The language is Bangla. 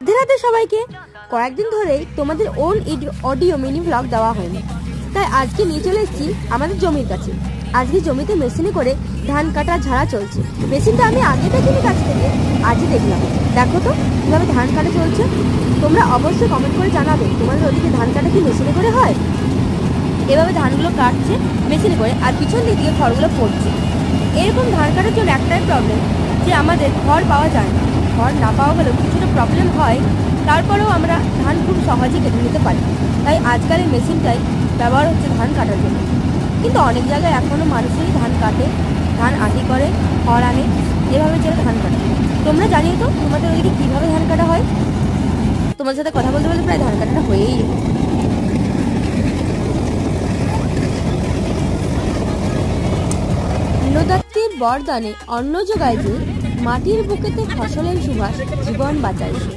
রাধে সবাইকে। কয়েকদিন ধরেই তোমাদের ওন অডিও মিনি ব্লগ দেওয়া হয়নি, তাই আজকে নিয়ে চলে এসেছি আমাদের জমির কাছে। আজকে জমিতে মেশিনে করে ধান কাটা ঝাড়া চলছে। মেশিনটা আমি আগে দেখিনি কাছ থেকে, আজই দেখলাম। দেখো তো কিভাবে ধান কাটা চলছে। তোমরা অবশ্যই কমেন্ট করে জানাবে তোমাদের ওদিকে ধান কাটা কি মেশিনে করে হয়। এভাবে ধানগুলো কাটছে মেশিনে করে, আর পিছন দিক দিয়ে খড়গুলো পড়ছে। এরকম ধান কাটার জন্য একটাই প্রবলেম, যে আমাদের খড় পাওয়া যায় না। খড় না পাওয়া গেলেও কিছুটা প্রবলেম হয়, তারপরেও আমরা ধান খুব সহজেই কেটে নিতে পারি। তাই আজকাল এই মেশিনটাই ব্যবহার হচ্ছে ধান কাটার জন্য। কিন্তু অনেক জায়গায় এখনও মানুষই ধান কাটে, ধান আটি করে, খড় আনে, এভাবে চলে ধান কাটে। তোমরা জানিয়ে তো তোমাদের ওদিকে কীভাবে ধান কাটা হয়। তোমার সাথে কথা বলতে বলতে প্রায় ধান কাটাটা হয়েই গেল। নদাত্রীর বরদানে অন্ন যোগায় যে, মাটির বুকেতে ফসলের সুবাস জীবন বাঁচায় সে।